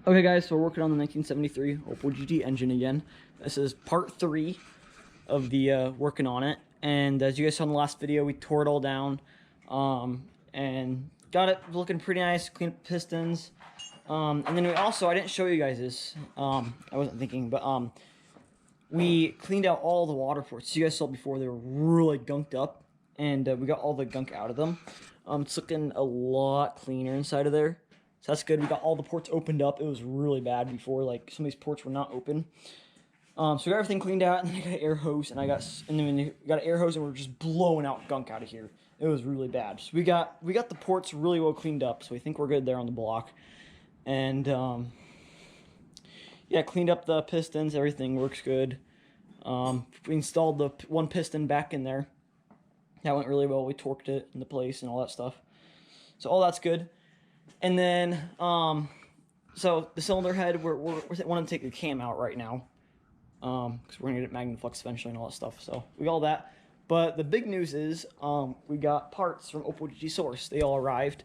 Okay guys, so we're working on the 1973 Opel GT engine again. This is part 3 of the working on it. And as you guys saw in the last video, we tore it all down and got it looking pretty nice, clean up pistons. And then we also, I didn't show you guys this, I wasn't thinking, but we cleaned out all the water ports. You guys saw before, they were really gunked up, and we got all the gunk out of them. It's looking a lot cleaner inside of there. So that's good. We got all the ports opened up. It was really bad before. Like, some of these ports were not open. So we got everything cleaned out, and then I got an air hose, and then we got an air hose, and we're just blowing out gunk out of here. It was really bad. So we got the ports really well cleaned up. So we think we're good there on the block. And yeah, cleaned up the pistons. Everything works good. We installed the one piston back in there. That went really well. We torqued it into place and all that stuff. So all that's good. And then, so the cylinder head, we're wanting to take the cam out right now, because we're gonna get it Magnaflux eventually and all that stuff. So we got all that. But the big news is, we got parts from Opel Gt Source. They all arrived,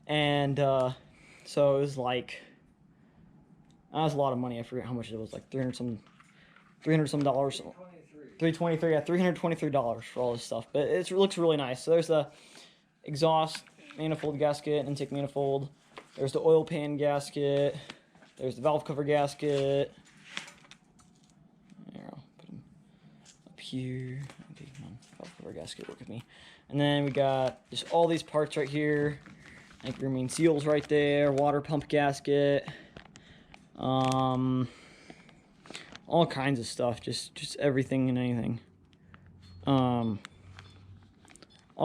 and so it was like, that was a lot of money. I forget how much it was, like $300 some dollars. $323, yeah, $323 for all this stuff. But it looks really nice. So there's the exhaust manifold gasket, intake manifold. There's the oil pan gasket. There's the valve cover gasket. There, I'll put them up here. Okay, come on, valve cover gasket, work with me. And then we got just all these parts right here. Anchor main seals right there. Water pump gasket. All kinds of stuff. Just everything and anything. All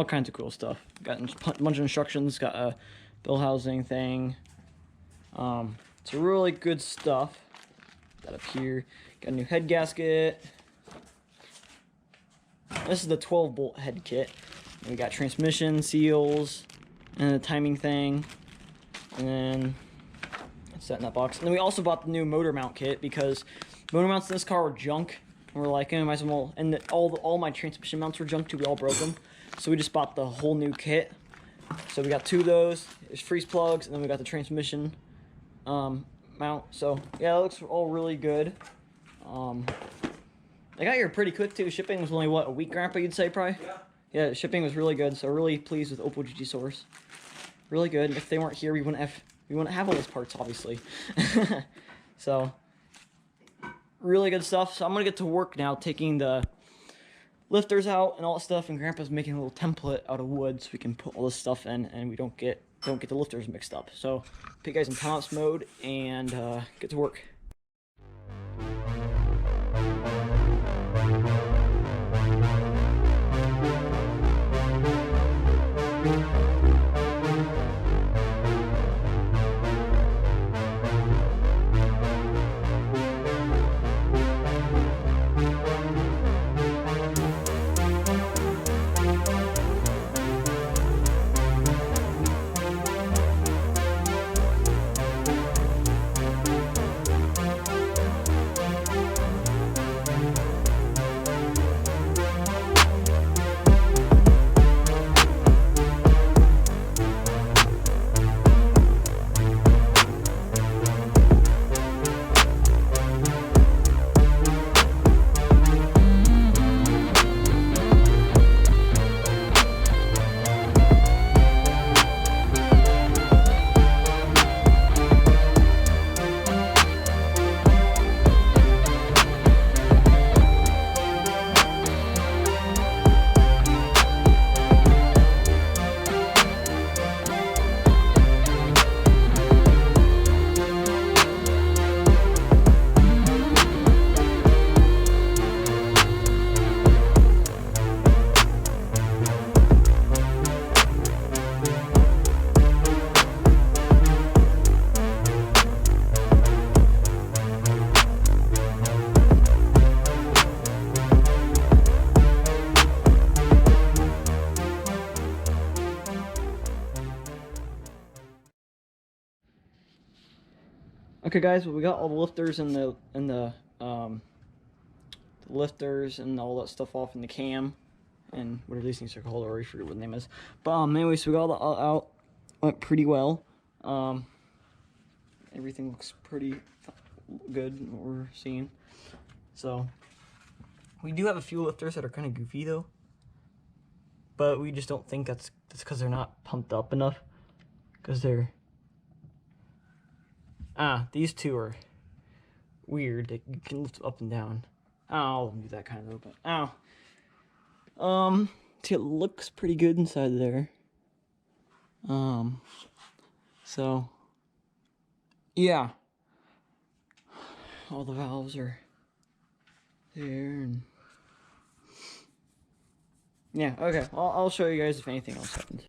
kinds of cool stuff. Got a bunch of instructions, got a bill housing thing. It's really good stuff. Got up here, got a new head gasket. This is the 12-bolt head kit. And we got transmission seals and a timing thing. And then that's that in that box. And then we also bought the new motor mount kit because motor mounts in this car were junk. And we're like, might as well. And all my transmission mounts were junk too. We all broke them. So we just bought the whole new kit. So we got 2 of those. There's freeze plugs, and then we got the transmission mount. So yeah, it looks all really good. They got here pretty quick too. Shipping was only what, a week, Grandpa? You'd say probably. Yeah, shipping was really good. So really pleased with Opel Gt Source. Really good. If they weren't here, we wouldn't have all those parts, obviously. So really good stuff. So I'm gonna get to work now, taking the lifters out and all that stuff, and Grandpa's making a little template out of wood so we can put all this stuff in and we don't get the lifters mixed up. So put you guys in time-lapse mode and get to work. Okay, guys, well, we got all the lifters and the lifters and all that stuff off in the cam and whatever these things are called. I already forget what the name is. But anyway, so we got all out. Went pretty well. everything looks pretty good in what we're seeing. So we do have a few lifters that are kind of goofy though, but we just don't think that's because they're not pumped up enough, because they're these two are weird. You can lift up and down. I'll do that kind of though, but see, it looks pretty good inside there. So yeah, all the valves are there, and yeah, okay, I'll show you guys if anything else happens.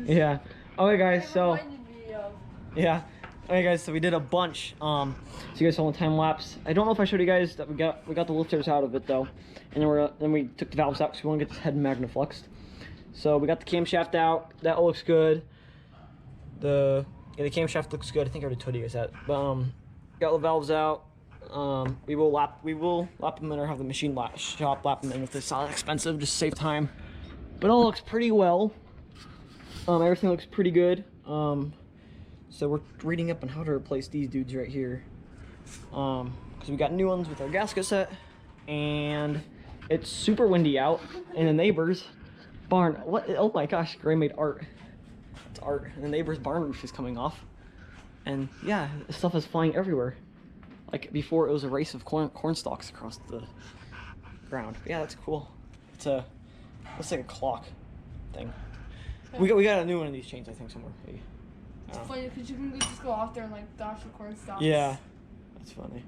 Yeah. Okay, guys. So yeah. Okay, guys. So we did a bunch. So you guys saw the time lapse. I don't know if I showed you guys that we got the lifters out of it though, and then we took the valves out because we want to get this head magnafluxed. So we got the camshaft out. That looks good. The camshaft looks good. I think I already told you guys that. But got the valves out. We will lap them in or have the machine shop lap them in if it's not expensive, just save time. But it all looks pretty well. Everything looks pretty good. So we're reading up on how to replace these dudes right here. Because we got new ones with our gasket set, and it's super windy out. And the neighbor's barn, what? Oh my gosh, Gray made art. It's art. And the neighbor's barn roof is coming off. And yeah, stuff is flying everywhere. Like before, it was a race of corn stalks across the ground. But yeah, that's cool. It's looks like a clock thing. We got a new one of these chains, I think, somewhere. It's funny because you can just go off there and like dash the corn stalks. Yeah, That's funny.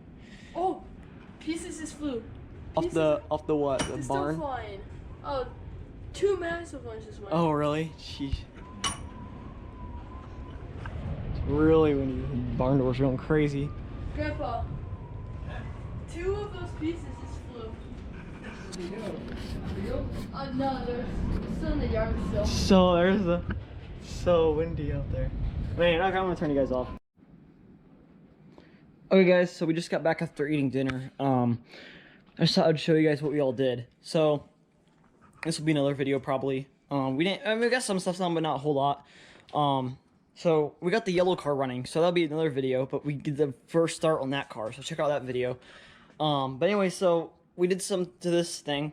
Oh, pieces just flew. Off the what? The it's barn? Still flying. Oh, 2 massive ones just went. Oh, really? Sheesh. It's really windy. The barn door's going crazy. Grandpa, 2 of those pieces just flew. No, they're still in the yard still. So there's the so windy out there. Man, okay, I'm gonna turn you guys off. Okay, guys, so we just got back after eating dinner. I just thought I'd show you guys what we all did. So this will be another video probably. We got some stuff done, but not a whole lot. So we got the yellow car running, so that'll be another video. But we did the first start on that car, so check out that video. But anyway, so we did some to this thing.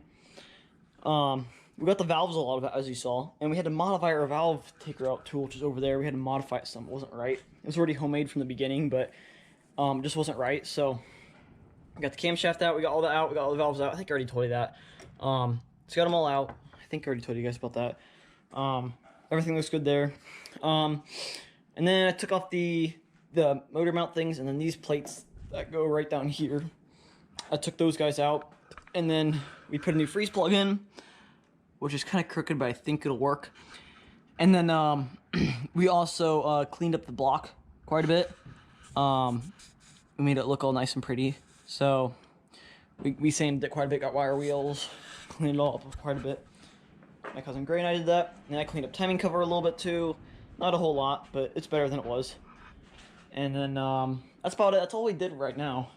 We got the valves a lot of it, as you saw, and we had to modify our valve taker out tool, which is over there. We had to modify it some. It wasn't right. It was already homemade from the beginning, but just wasn't right. So we got the camshaft out. We got all that out. We got all the valves out. I think I already told you that. So got them all out. I think I already told you guys about that. Everything looks good there. And then I took off the motor mount things, and then these plates that go right down here. I took those guys out, and then we put a new freeze plug in, which is kind of crooked, but I think it'll work. And then we also cleaned up the block quite a bit. We made it look all nice and pretty. So we sanded it quite a bit, got wire wheels, cleaned it all up quite a bit. My cousin Gray and I did that. And I cleaned up timing cover a little bit too. Not a whole lot, but it's better than it was. And then that's about it. That's all we did right now.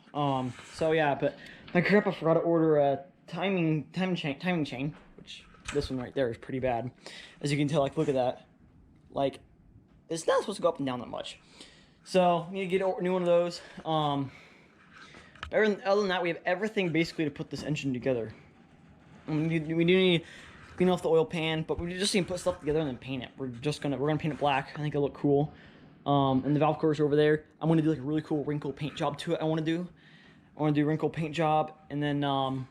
So yeah, but my grandpa forgot to order a timing chain, which this one right there is pretty bad. As you can tell, like, look at that. Like, it's not supposed to go up and down that much. So need to get a new one of those. Other than that, we have everything basically to put this engine together. We do need to clean off the oil pan, but we just need to put stuff together and then paint it. We're gonna paint it black. I think it'll look cool. And the valve covers over there. I'm gonna do like a really cool wrinkle paint job to it. I want to do a wrinkle paint job, and then I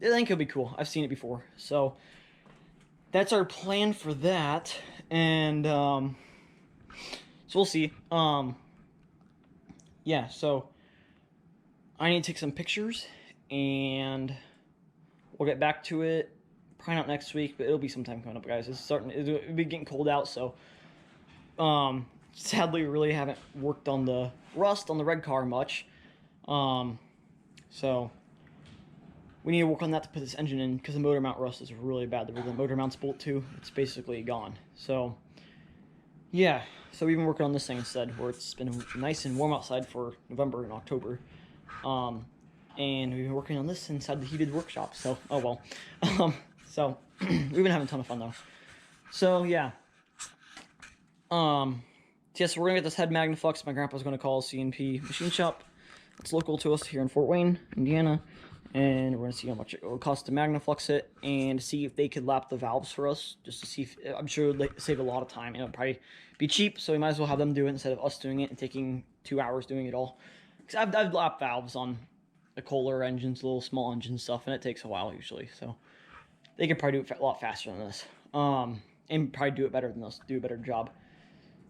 think it'll be cool. I've seen it before, so that's our plan for that. And so we'll see. Yeah, so I need to take some pictures, and we'll get back to it. Probably not next week, but it'll be sometime coming up, guys. It'll be getting cold out, so sadly, we really haven't worked on the rust on the red car much. So we need to work on that to put this engine in, because the motor mount rust is really bad. The motor mount's bolt too, it's basically gone. So yeah, so we've been working on this thing instead, where it's been nice and warm outside for November and October. And we've been working on this inside the heated workshop, so oh well. So we've been having a ton of fun though. So yeah. Yes, we're gonna get this head Magnaflux. My grandpa's gonna call C&P Machine Shop. It's local to us here in Fort Wayne, Indiana, and we're gonna see how much it will cost to Magnaflux it, and see if they could lap the valves for us, just to see if, I'm sure it'll save a lot of time, and it'll probably be cheap, so we might as well have them do it instead of us doing it and taking 2 hours doing it all. Because I've lapped valves on the Kohler engines, little small engine stuff, and it takes a while usually, so they could probably do it a lot faster than this, and probably do it better than us, do a better job.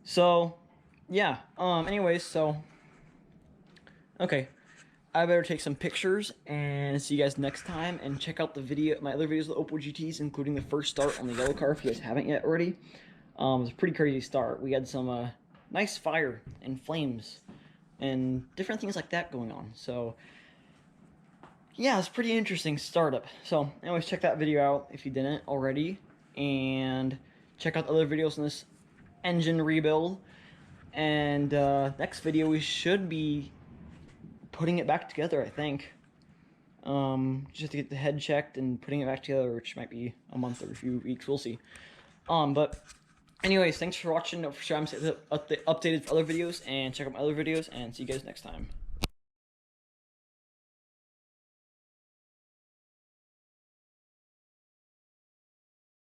So yeah, anyways, so okay, I better take some pictures and see you guys next time, and check out my other videos of the Opel GTs, including the first start on the yellow car if you guys haven't yet already. It was a pretty crazy start. We had some nice fire and flames and different things like that going on. So yeah, it's a pretty interesting startup. So anyways, check that video out if you didn't already, and check out the other videos on this engine rebuild. And next video we should be putting it back together, I think. Just to get the head checked and putting it back together, which might be a month or a few weeks, we'll see. But anyways, thanks for watching. Don't forget to stay updated for other videos, and check out my other videos, and see you guys next time.